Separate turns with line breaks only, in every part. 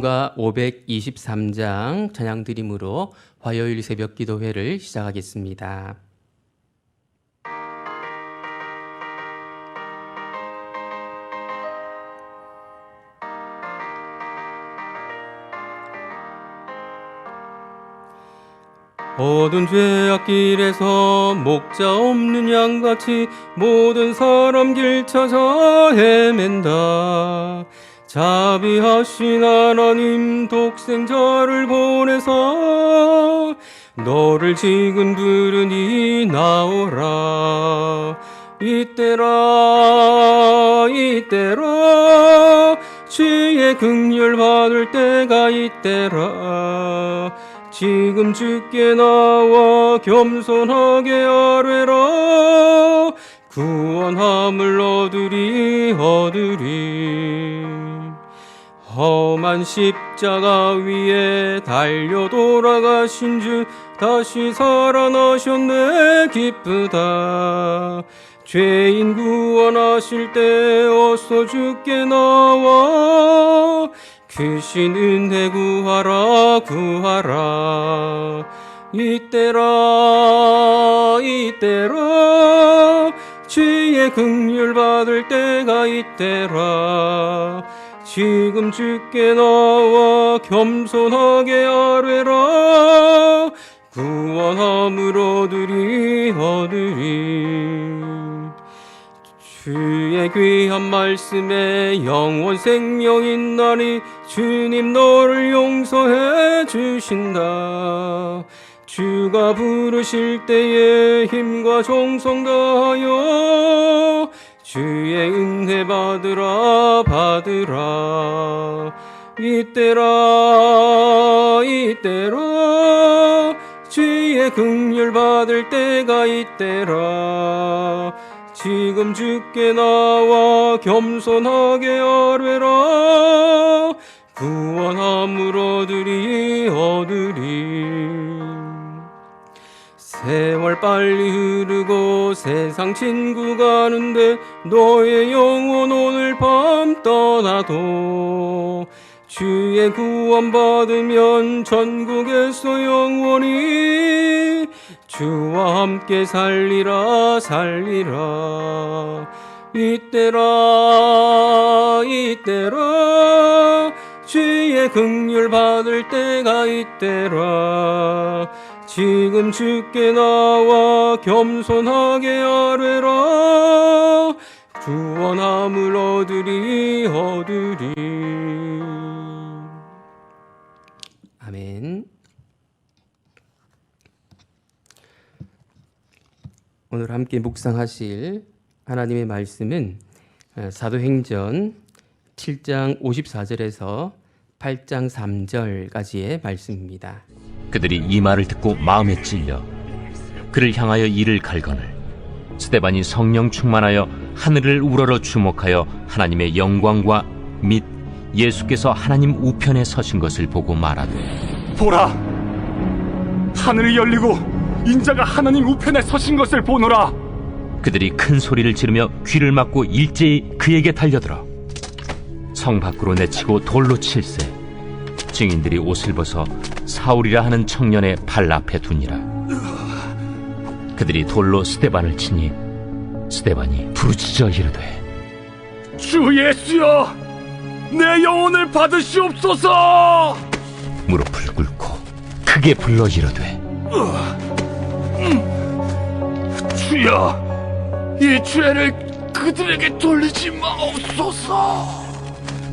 찬송가 523장 찬양 드림으로 화요일 새벽 기도회를 시작하겠습니다. 어두운 죄악길에서 목자 없는 양같이 모든 사람 길 찾아 헤맨다. 자비하신 하나님 독생자를 보내서 너를 지금 부르니 나오라. 이때라 주의 긍휼 받을 때가 이때라. 지금 주께 나와 겸손하게 아뢰라. 구원함을 얻으리. 험한 십자가 위에 달려 돌아가신 주 다시 살아나셨네 기쁘다. 죄인 구원하실 때 어서 주께 나와 크신 은혜 구하라. 이때라 주의 긍휼 받을 때가 이때라. 지금 주께 나와 겸손하게 아뢰라. 구원함을 얻으리. 주의 귀한 말씀에 영원 생명 있나니 주님 너를 용서해 주신다. 주가 부르실 때에 힘과 정성 다하여 주의 은혜 받으라. 이때라 주의 긍휼 받을 때가 이때라. 지금 주께 나와 겸손하게 아뢰라. 구원함을 얻으리. 세월 빨리 흐르고 세상 친구 가는데 너의 영혼 오늘 밤 떠나도 주의 구원 받으면 전국에서 영원히 주와 함께 살리라. 이때라 주의 긍휼 받을 때가 이때라. 지금 주께 나와 겸손하게 아뢰라. 구원함을 얻으리. 아멘. 오늘 함께 묵상하실 하나님의 말씀은 사도행전 7장 54절에서 8장 3절까지의 말씀입니다.
그들이 이 말을 듣고 마음에 찔려 그를 향하여 이를 갈거늘 스데반이 성령 충만하여 하늘을 우러러 주목하여 하나님의 영광과 및 예수께서 하나님 우편에 서신 것을 보고 말하되
보라, 하늘이 열리고 인자가 하나님 우편에 서신 것을 보노라.
그들이 큰 소리를 지르며 귀를 막고 일제히 그에게 달려들어 성 밖으로 내치고 돌로 칠세. 증인들이 옷을 벗어 사울이라 하는 청년의 발 앞에 두니라. 그들이 돌로 스데반을 치니 스데반이 부르짖어 이르되
주 예수여, 내 영혼을 받으시옵소서.
무릎을 꿇고 크게 불러 이르되
주여, 이 죄를 그들에게 돌리지 마옵소서.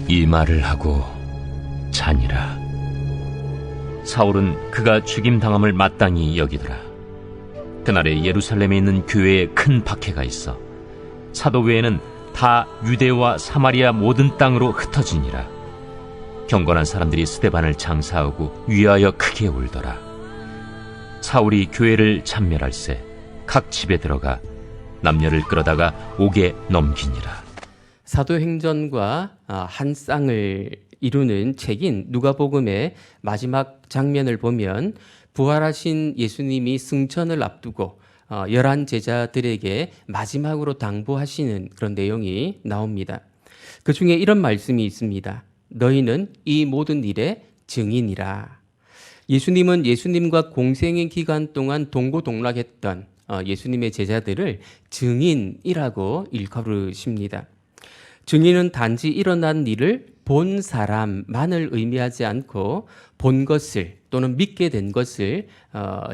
이 말을 하고 자니라. 사울은 그가 죽임당함을 마땅히 여기더라. 그날에 예루살렘에 있는 교회에 큰 박해가 있어 사도 외에는 다 유대와 사마리아 모든 땅으로 흩어지니라. 경건한 사람들이 스데반을 장사하고 위하여 크게 울더라. 사울이 교회를 참멸할세 각 집에 들어가 남녀를 끌어다가 옥에 넘기니라.
사도행전과 한 쌍을 이루는 책인 누가복음의 마지막 장면을 보면 부활하신 예수님이 승천을 앞두고 11 제자들에게 마지막으로 당부하시는 그런 내용이 나옵니다. 그 중에 이런 말씀이 있습니다. 너희는 이 모든 일의 증인이라. 예수님은 예수님과 공생의 기간 동안 동고동락했던 예수님의 제자들을 증인이라고 일컬으십니다. 증인은 단지 일어난 일을 본 사람만을 의미하지 않고 본 것을 또는 믿게 된 것을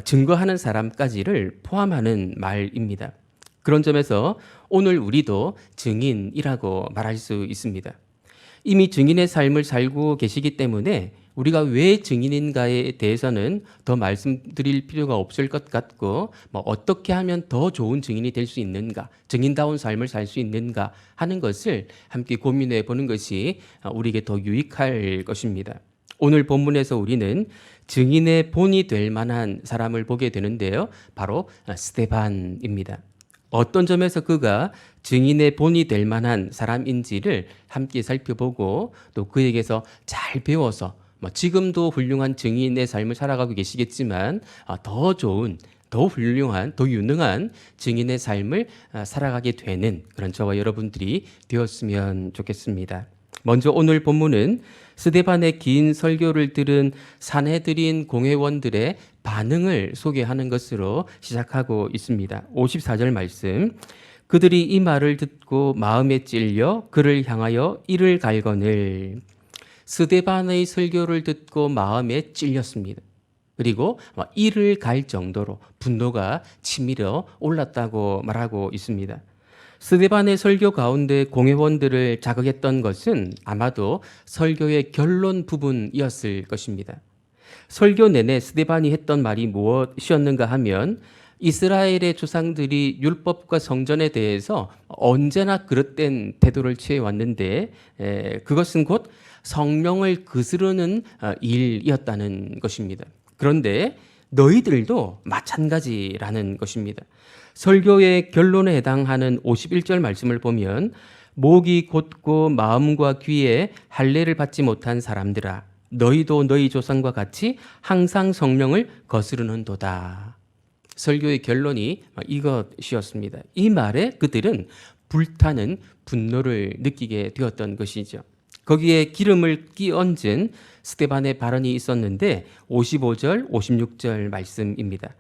증거하는 사람까지를 포함하는 말입니다. 그런 점에서 오늘 우리도 증인이라고 말할 수 있습니다. 이미 증인의 삶을 살고 계시기 때문에 우리가 왜 증인인가에 대해서는 더 말씀드릴 필요가 없을 것 같고, 어떻게 하면 더 좋은 증인이 될 수 있는가, 증인다운 삶을 살 수 있는가 하는 것을 함께 고민해 보는 것이 우리에게 더 유익할 것입니다. 오늘 본문에서 우리는 증인의 본이 될 만한 사람을 보게 되는데요. 바로 스데반입니다. 어떤 점에서 그가 증인의 본이 될 만한 사람인지를 함께 살펴보고 또 그에게서 잘 배워서 지금도 훌륭한 증인의 삶을 살아가고 계시겠지만 더 좋은, 더 훌륭한, 더 유능한 증인의 삶을 살아가게 되는 그런 저와 여러분들이 되었으면 좋겠습니다. 먼저 오늘 본문은 스데반의 긴 설교를 들은 산헤드린 공회원들의 반응을 소개하는 것으로 시작하고 있습니다. 54절 말씀. 그들이 이 말을 듣고 마음에 찔려 그를 향하여 이를 갈거늘. 스데반의 설교를 듣고 마음에 찔렸습니다. 그리고 이를 갈 정도로 분노가 치밀어 올랐다고 말하고 있습니다. 스데반의 설교 가운데 공회원들을 자극했던 것은 아마도 설교의 결론 부분이었을 것입니다. 설교 내내 스데반이 했던 말이 무엇이었는가 하면 이스라엘의 조상들이 율법과 성전에 대해서 언제나 그릇된 태도를 취해왔는데 그것은 곧 성령을 거스르는 일이었다는 것입니다. 그런데 너희들도 마찬가지라는 것입니다. 설교의 결론에 해당하는 51절 말씀을 보면 목이 곧고 마음과 귀에 할례를 받지 못한 사람들아 너희도 너희 조상과 같이 항상 성령을 거스르는도다. 설교의 결론이 이것이었습니다. 이 말에 그들은 불타는 분노를 느끼게 되었던 것이죠. 거기에 기름을 끼얹은 스데반의 발언이 있었는데 55절, 56절 말씀입니다.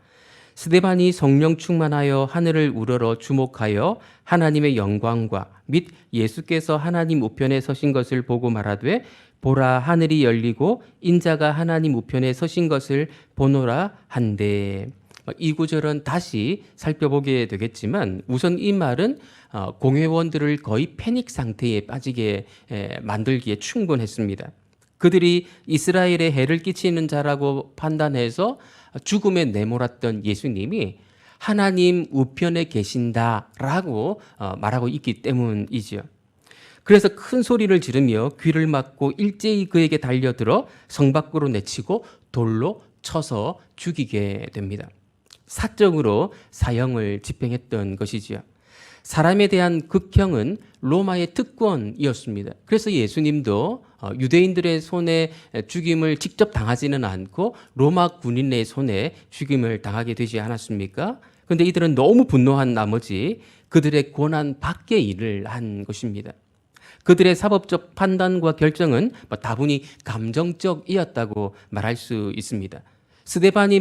스데반이 성령 충만하여 하늘을 우러러 주목하여 하나님의 영광과 및 예수께서 하나님 우편에 서신 것을 보고 말하되 보라 하늘이 열리고 인자가 하나님 우편에 서신 것을 보노라 한데. 이 구절은 다시 살펴보게 되겠지만 우선 이 말은 공회원들을 거의 패닉 상태에 빠지게 만들기에 충분했습니다. 그들이 이스라엘에 해를 끼치는 자라고 판단해서 죽음에 내몰았던 예수님이 하나님 우편에 계신다라고 말하고 있기 때문이지요. 그래서 큰 소리를 지르며 귀를 막고 일제히 그에게 달려들어 성 밖으로 내치고 돌로 쳐서 죽이게 됩니다. 사적으로 사형을 집행했던 것이지요. 사람에 대한 극형은 로마의 특권이었습니다. 그래서 예수님도 유대인들의 손에 죽임을 직접 당하지는 않고 로마 군인의 손에 죽임을 당하게 되지 않았습니까? 그런데 이들은 너무 분노한 나머지 그들의 권한 밖의 일을 한 것입니다. 그들의 사법적 판단과 결정은 다분히 감정적이었다고 말할 수 있습니다. 스데반의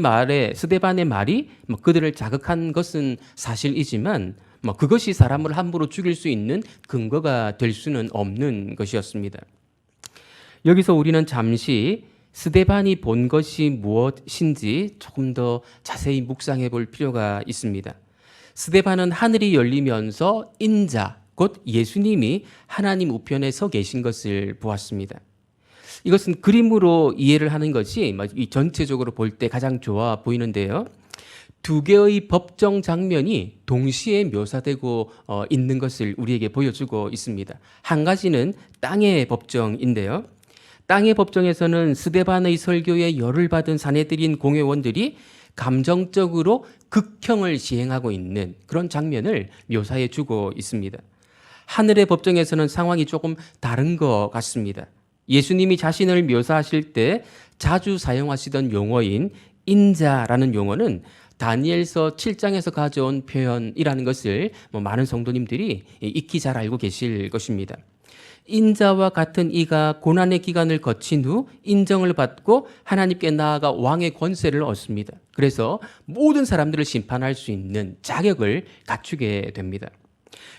말이 그들을 자극한 것은 사실이지만 그것이 사람을 함부로 죽일 수 있는 근거가 될 수는 없는 것이었습니다. 여기서 우리는 잠시 스데반이 본 것이 무엇인지 조금 더 자세히 묵상해 볼 필요가 있습니다. 스데반은 하늘이 열리면서 인자, 곧 예수님이 하나님 우편에 서 계신 것을 보았습니다. 이것은 그림으로 이해를 하는 것이 전체적으로 볼 때 가장 좋아 보이는데요. 두 개의 법정 장면이 동시에 묘사되고 있는 것을 우리에게 보여주고 있습니다. 한 가지는 땅의 법정인데요. 땅의 법정에서는 스데반의 설교에 열을 받은 산헤드린 공회원들이 감정적으로 극형을 시행하고 있는 그런 장면을 묘사해 주고 있습니다. 하늘의 법정에서는 상황이 조금 다른 것 같습니다. 예수님이 자신을 묘사하실 때 자주 사용하시던 용어인 인자라는 용어는 다니엘서 7장에서 가져온 표현이라는 것을 많은 성도님들이 익히 잘 알고 계실 것입니다. 인자와 같은 이가 고난의 기간을 거친 후 인정을 받고 하나님께 나아가 왕의 권세를 얻습니다. 그래서 모든 사람들을 심판할 수 있는 자격을 갖추게 됩니다.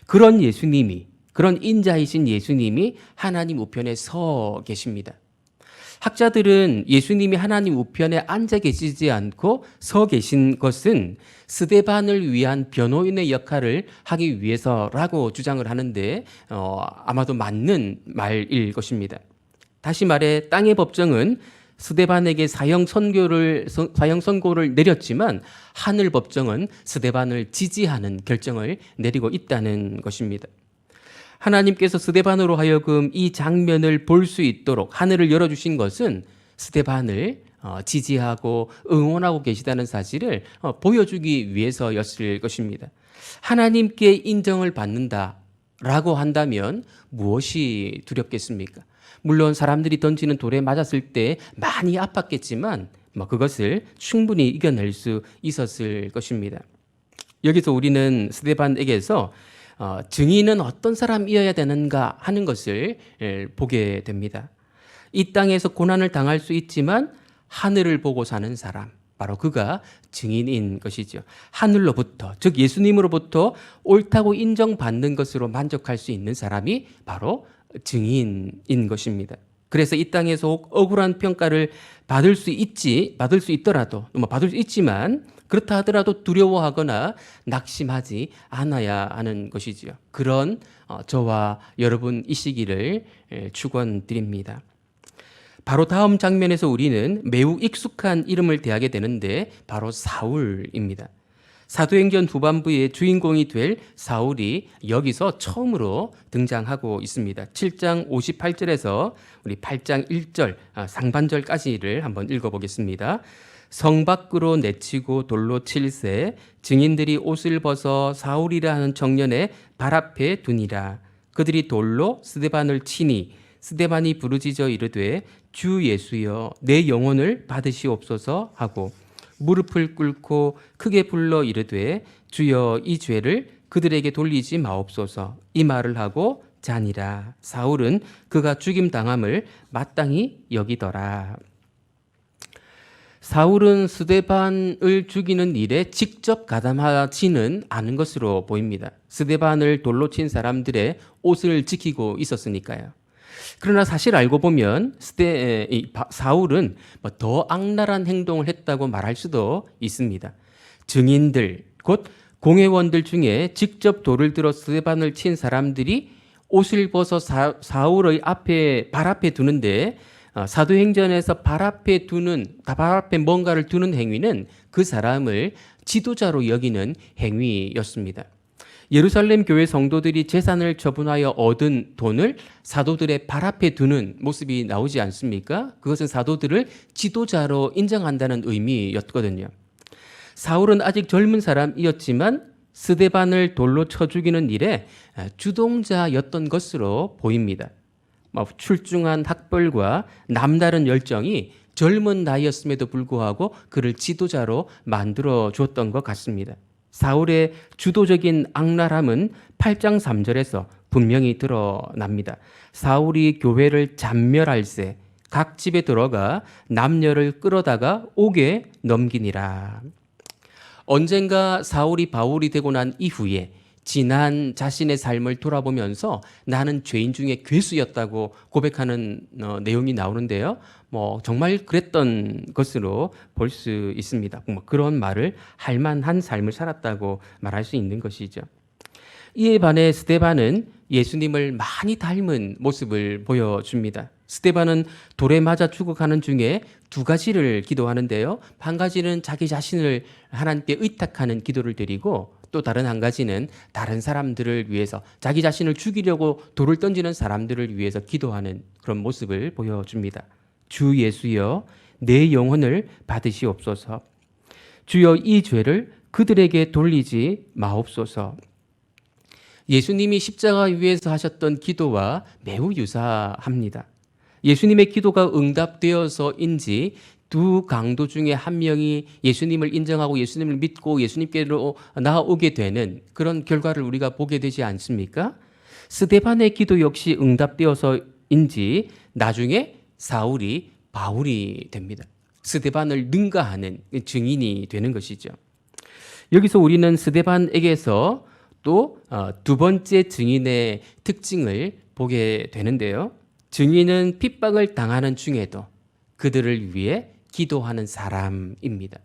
그런 예수님이, 그런 인자이신 예수님이 하나님 우편에 서 계십니다. 학자들은 예수님이 하나님 우편에 앉아 계시지 않고 서 계신 것은 스데반을 위한 변호인의 역할을 하기 위해서라고 주장을 하는데 아마도 맞는 말일 것입니다. 다시 말해 땅의 법정은 스데반에게 사형 선고를 내렸지만 하늘 법정은 스데반을 지지하는 결정을 내리고 있다는 것입니다. 하나님께서 스데반으로 하여금 이 장면을 볼 수 있도록 하늘을 열어주신 것은 스데반을 지지하고 응원하고 계시다는 사실을 보여주기 위해서였을 것입니다. 하나님께 인정을 받는다라고 한다면 무엇이 두렵겠습니까? 물론 사람들이 던지는 돌에 맞았을 때 많이 아팠겠지만 그것을 충분히 이겨낼 수 있었을 것입니다. 여기서 우리는 스데반에게서 증인은 어떤 사람이어야 되는가 하는 것을 보게 됩니다. 이 땅에서 고난을 당할 수 있지만 하늘을 보고 사는 사람, 바로 그가 증인인 것이죠. 하늘로부터, 즉 예수님으로부터 옳다고 인정받는 것으로 만족할 수 있는 사람이 바로 증인인 것입니다. 그래서 이 땅에서 억울한 평가를 받을 수 있지만 그렇다 하더라도 두려워하거나 낙심하지 않아야 하는 것이지요. 그런 저와 여러분이시기를 축원드립니다. 바로 다음 장면에서 우리는 매우 익숙한 이름을 대하게 되는데 바로 사울입니다. 사도행전 후반부의 주인공이 될 사울이 여기서 처음으로 등장하고 있습니다. 7장 58절에서 우리 8장 1절 상반절까지를 한번 읽어보겠습니다. 성 밖으로 내치고 돌로 칠세 증인들이 옷을 벗어 사울이라 하는 청년의 발 앞에 두니라. 그들이 돌로 스데반을 치니 스데반이 부르짖어 이르되 주 예수여 내 영혼을 받으시옵소서 하고 무릎을 꿇고 크게 불러 이르되 주여 이 죄를 그들에게 돌리지 마옵소서 이 말을 하고 자니라. 사울은 그가 죽임 당함을 마땅히 여기더라. 사울은 스데반을 죽이는 일에 직접 가담하지는 않은 것으로 보입니다. 스데반을 돌로 친 사람들의 옷을 지키고 있었으니까요. 그러나 사실 알고 보면 사울은 더 악랄한 행동을 했다고 말할 수도 있습니다. 증인들, 곧 공회원들 중에 직접 돌을 들어 스데반을 친 사람들이 옷을 벗어 사울의 발 앞에 두는데 사도행전에서 발 앞에 뭔가를 두는 행위는 그 사람을 지도자로 여기는 행위였습니다. 예루살렘 교회 성도들이 재산을 처분하여 얻은 돈을 사도들의 발 앞에 두는 모습이 나오지 않습니까? 그것은 사도들을 지도자로 인정한다는 의미였거든요. 사울은 아직 젊은 사람이었지만 스데반을 돌로 쳐 죽이는 일에 주동자였던 것으로 보입니다. 출중한 학벌과 남다른 열정이 젊은 나이였음에도 불구하고 그를 지도자로 만들어 주었던 것 같습니다. 사울의 주도적인 악랄함은 8장 3절에서 분명히 드러납니다. 사울이 교회를 잔멸할세 각 집에 들어가 남녀를 끌어다가 옥에 넘기니라. 언젠가 사울이 바울이 되고 난 이후에 지난 자신의 삶을 돌아보면서 나는 죄인 중에 괴수였다고 고백하는 내용이 나오는데요. 정말 그랬던 것으로 볼 수 있습니다. 그런 말을 할 만한 삶을 살았다고 말할 수 있는 것이죠. 이에 반해 스데반은 예수님을 많이 닮은 모습을 보여줍니다. 스데반은 돌에 맞아 죽어가는 중에 두 가지를 기도하는데요. 한 가지는 자기 자신을 하나님께 의탁하는 기도를 드리고 또 다른 한 가지는 다른 사람들을 위해서 자기 자신을 죽이려고 돌을 던지는 사람들을 위해서 기도하는 그런 모습을 보여줍니다. 주 예수여 내 영혼을 받으시옵소서. 주여 이 죄를 그들에게 돌리지 마옵소서. 예수님이 십자가 위에서 하셨던 기도와 매우 유사합니다. 예수님의 기도가 응답되어서인지 두 강도 중에 한 명이 예수님을 인정하고 예수님을 믿고 예수님께로 나아오게 되는 그런 결과를 우리가 보게 되지 않습니까? 스데반의 기도 역시 응답되어서인지 나중에 사울이 바울이 됩니다. 스데반을 능가하는 증인이 되는 것이죠. 여기서 우리는 스데반에게서 또 두 번째 증인의 특징을 보게 되는데요. 증인은 핍박을 당하는 중에도 그들을 위해 기도하는 사람입니다.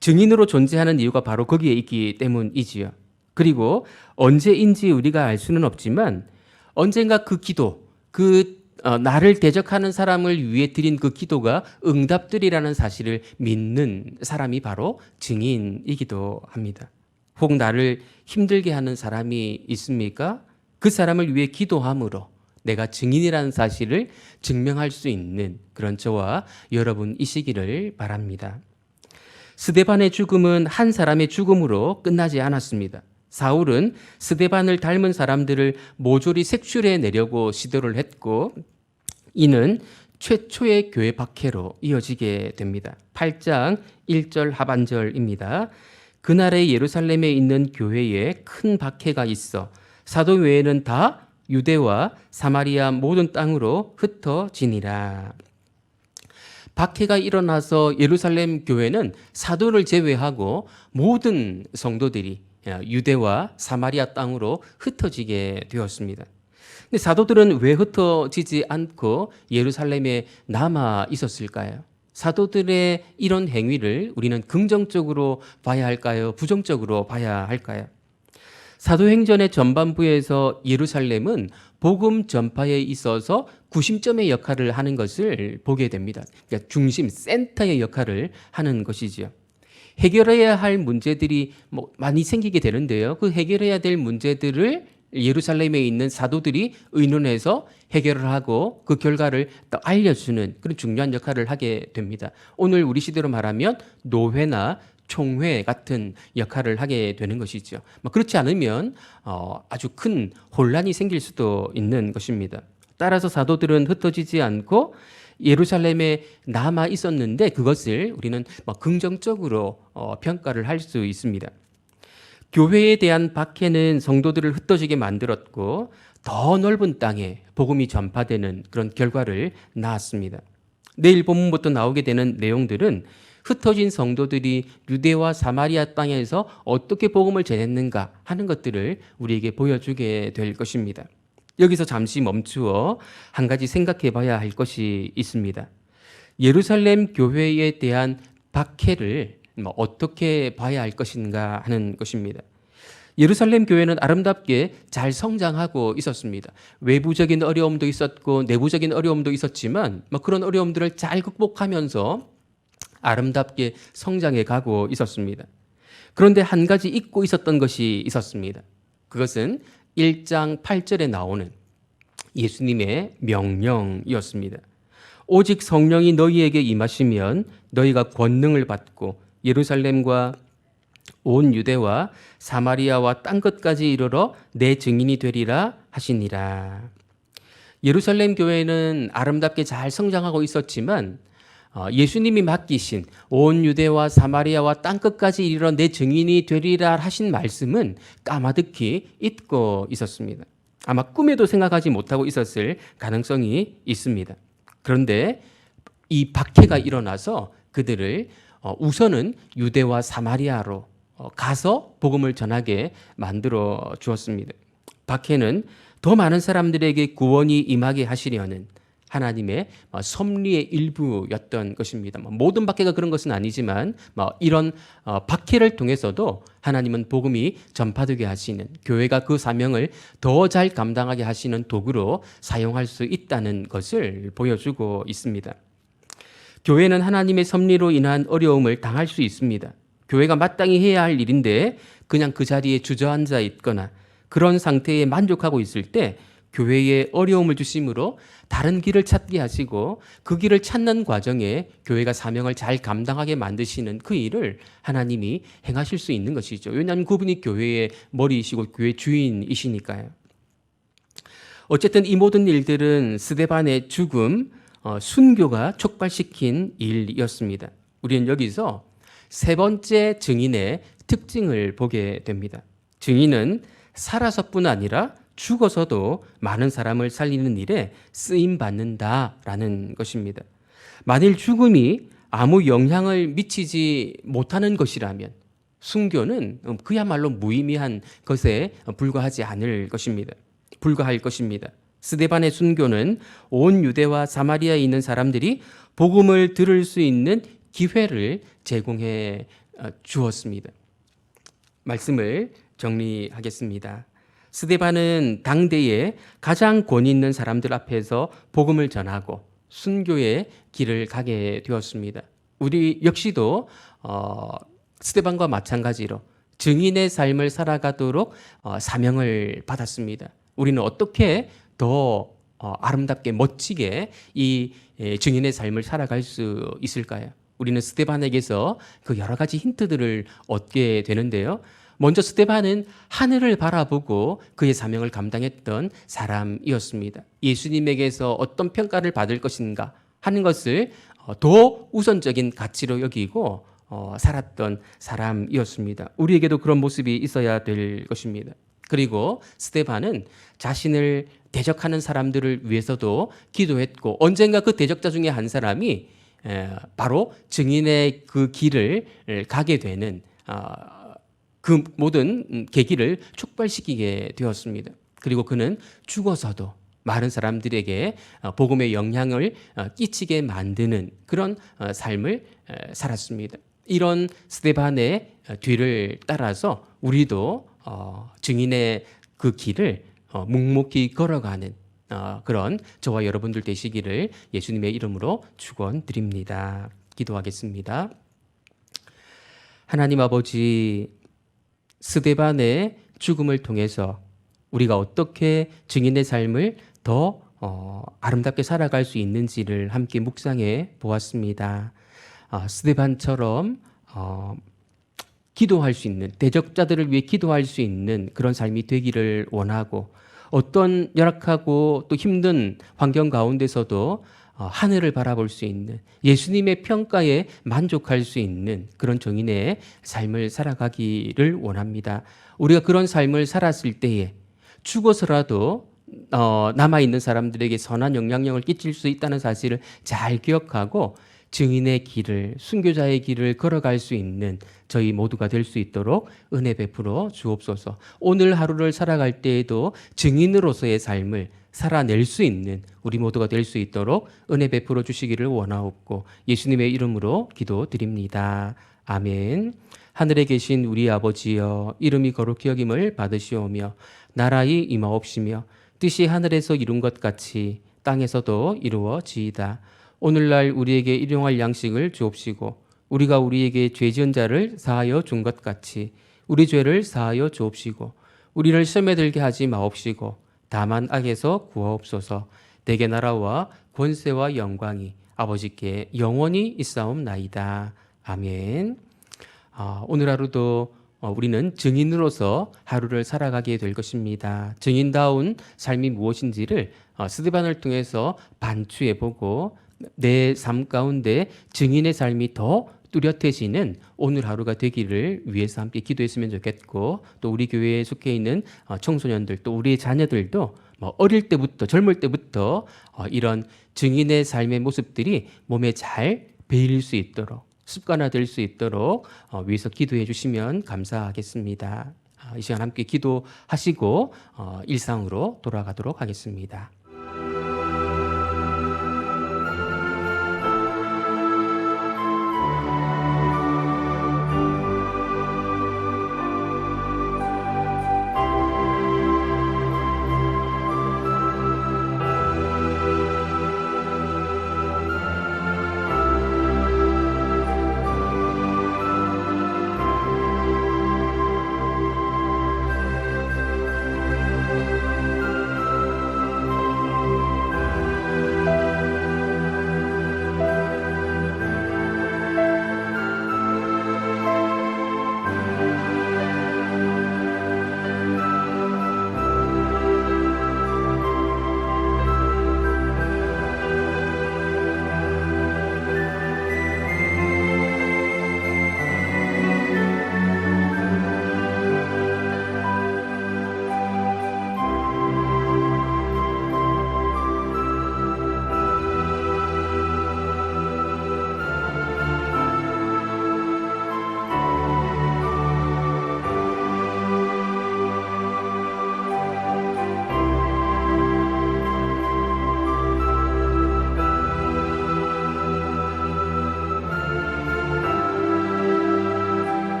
증인으로 존재하는 이유가 바로 거기에 있기 때문이지요. 그리고 언제인지 우리가 알 수는 없지만 언젠가 그 기도, 나를 대적하는 사람을 위해 드린 그 기도가 응답되리라는 사실을 믿는 사람이 바로 증인이기도 합니다. 혹 나를 힘들게 하는 사람이 있습니까? 그 사람을 위해 기도함으로 내가 증인이라는 사실을 증명할 수 있는 그런 저와 여러분이시기를 바랍니다. 스데반의 죽음은 한 사람의 죽음으로 끝나지 않았습니다. 사울은 스데반을 닮은 사람들을 모조리 색출해 내려고 시도를 했고 이는 최초의 교회 박해로 이어지게 됩니다. 8장 1절 하반절입니다. 그날에 예루살렘에 있는 교회에 큰 박해가 있어 사도 외에는 다 유대와 사마리아 모든 땅으로 흩어지니라. 박해가 일어나서 예루살렘 교회는 사도를 제외하고 모든 성도들이 유대와 사마리아 땅으로 흩어지게 되었습니다. 근데 사도들은 왜 흩어지지 않고 예루살렘에 남아 있었을까요? 사도들의 이런 행위를 우리는 긍정적으로 봐야 할까요? 부정적으로 봐야 할까요? 사도행전의 전반부에서 예루살렘은 복음 전파에 있어서 구심점의 역할을 하는 것을 보게 됩니다. 그러니까 중심, 센터의 역할을 하는 것이지요. 해결해야 할 문제들이 많이 생기게 되는데요. 그 해결해야 될 문제들을 예루살렘에 있는 사도들이 의논해서 해결을 하고 그 결과를 또 알려주는 그런 중요한 역할을 하게 됩니다. 오늘 우리 시대로 말하면 노회나 총회 같은 역할을 하게 되는 것이죠. 그렇지 않으면 아주 큰 혼란이 생길 수도 있는 것입니다. 따라서 사도들은 흩어지지 않고 예루살렘에 남아 있었는데 그것을 우리는 긍정적으로 평가를 할 수 있습니다. 교회에 대한 박해는 성도들을 흩어지게 만들었고 더 넓은 땅에 복음이 전파되는 그런 결과를 낳았습니다. 내일 본문부터 나오게 되는 내용들은 흩어진 성도들이 유대와 사마리아 땅에서 어떻게 복음을 전했는가 하는 것들을 우리에게 보여주게 될 것입니다. 여기서 잠시 멈추어 한 가지 생각해 봐야 할 것이 있습니다. 예루살렘 교회에 대한 박해를 어떻게 봐야 할 것인가 하는 것입니다. 예루살렘 교회는 아름답게 잘 성장하고 있었습니다. 외부적인 어려움도 있었고 내부적인 어려움도 있었지만 그런 어려움들을 잘 극복하면서 아름답게 성장해 가고 있었습니다. 그런데 한 가지 잊고 있었던 것이 있었습니다. 그것은 1장 8절에 나오는 예수님의 명령이었습니다. 오직 성령이 너희에게 임하시면 너희가 권능을 받고 예루살렘과 온 유대와 사마리아와 땅 끝까지 이르러 내 증인이 되리라 하시니라. 예루살렘 교회는 아름답게 잘 성장하고 있었지만 예수님이 맡기신 온 유대와 사마리아와 땅 끝까지 이르러 내 증인이 되리라 하신 말씀은 까마득히 잊고 있었습니다. 아마 꿈에도 생각하지 못하고 있었을 가능성이 있습니다. 그런데 이 박해가 일어나서 그들을 우선은 유대와 사마리아로 가서 복음을 전하게 만들어 주었습니다. 박해는 더 많은 사람들에게 구원이 임하게 하시려는 하나님의 섭리의 일부였던 것입니다. 모든 박해가 그런 것은 아니지만 이런 박해를 통해서도 하나님은 복음이 전파되게 하시는, 교회가 그 사명을 더 잘 감당하게 하시는 도구로 사용할 수 있다는 것을 보여주고 있습니다. 교회는 하나님의 섭리로 인한 어려움을 당할 수 있습니다. 교회가 마땅히 해야 할 일인데 그냥 그 자리에 주저앉아 있거나 그런 상태에 만족하고 있을 때 교회에 어려움을 주심으로 다른 길을 찾게 하시고 그 길을 찾는 과정에 교회가 사명을 잘 감당하게 만드시는 그 일을 하나님이 행하실 수 있는 것이죠. 왜냐하면 그분이 교회의 머리이시고 교회 주인이시니까요. 어쨌든 이 모든 일들은 스데반의 죽음, 순교가 촉발시킨 일이었습니다. 우리는 여기서 세 번째 증인의 특징을 보게 됩니다. 증인은 살아서뿐 아니라 죽어서도 많은 사람을 살리는 일에 쓰임 받는다라는 것입니다. 만일 죽음이 아무 영향을 미치지 못하는 것이라면 순교는 그야말로 무의미한 것에 불과할 것입니다. 스데반의 순교는 온 유대와 사마리아에 있는 사람들이 복음을 들을 수 있는 기회를 제공해 주었습니다. 말씀을 정리하겠습니다. 스데반은 당대에 가장 권위 있는 사람들 앞에서 복음을 전하고 순교의 길을 가게 되었습니다. 우리 역시도 스데반과 마찬가지로 증인의 삶을 살아가도록 사명을 받았습니다. 우리는 어떻게 더 아름답게 멋지게 이 증인의 삶을 살아갈 수 있을까요? 우리는 스데반에게서 그 여러 가지 힌트들을 얻게 되는데요. 먼저 스데반은 하늘을 바라보고 그의 사명을 감당했던 사람이었습니다. 예수님에게서 어떤 평가를 받을 것인가 하는 것을 더 우선적인 가치로 여기고 살았던 사람이었습니다. 우리에게도 그런 모습이 있어야 될 것입니다. 그리고 스데반은 자신을 대적하는 사람들을 위해서도 기도했고 언젠가 그 대적자 중에 한 사람이 바로 증인의 그 길을 가게 되는 그 모든 계기를 촉발시키게 되었습니다. 그리고 그는 죽어서도 많은 사람들에게 복음의 영향을 끼치게 만드는 그런 삶을 살았습니다. 이런 스데반의 뒤를 따라서 우리도 증인의 그 길을 묵묵히 걸어가는 그런 저와 여러분들 되시기를 예수님의 이름으로 축원드립니다. 기도하겠습니다. 하나님 아버지, 스데반의 죽음을 통해서 우리가 어떻게 증인의 삶을 더 아름답게 살아갈 수 있는지를 함께 묵상해 보았습니다. 스데반처럼 기도할 수 있는, 대적자들을 위해 기도할 수 있는 그런 삶이 되기를 원하고 어떤 열악하고 또 힘든 환경 가운데서도 하늘을 바라볼 수 있는, 예수님의 평가에 만족할 수 있는 그런 증인의 삶을 살아가기를 원합니다. 우리가 그런 삶을 살았을 때에 죽어서라도 남아있는 사람들에게 선한 영향력을 끼칠 수 있다는 사실을 잘 기억하고 증인의 길을, 순교자의 길을 걸어갈 수 있는 저희 모두가 될 수 있도록 은혜 베풀어 주옵소서. 오늘 하루를 살아갈 때에도 증인으로서의 삶을 살아낼 수 있는 우리 모두가 될 수 있도록 은혜 베풀어 주시기를 원하옵고 예수님의 이름으로 기도드립니다. 아멘. 하늘에 계신 우리 아버지여, 이름이 거룩히 여김을 받으시오며 나라의 임하옵시며 뜻이 하늘에서 이룬 것 같이 땅에서도 이루어지이다. 오늘날 우리에게 일용할 양식을 주옵시고 우리가 우리에게 죄 지은 자를 사하여 준 것 같이 우리 죄를 사하여 주옵시고 우리를 시험에 들게 하지 마옵시고 다만 악에서 구하옵소서. 대개 나라와 권세와 영광이 아버지께 영원히 있사옵나이다. 아멘. 오늘 하루도 우리는 증인으로서 하루를 살아가게 될 것입니다. 증인다운 삶이 무엇인지를 스데반을 통해서 반추해보고 내 삶 가운데 증인의 삶이 더 뚜렷해지는 오늘 하루가 되기를 위해서 함께 기도했으면 좋겠고, 또 우리 교회에 속해 있는 청소년들, 또 우리의 자녀들도 어릴 때부터, 젊을 때부터 이런 증인의 삶의 모습들이 몸에 잘 배일 수 있도록, 습관화될 수 있도록 위해서 기도해 주시면 감사하겠습니다. 이 시간 함께 기도하시고 일상으로 돌아가도록 하겠습니다.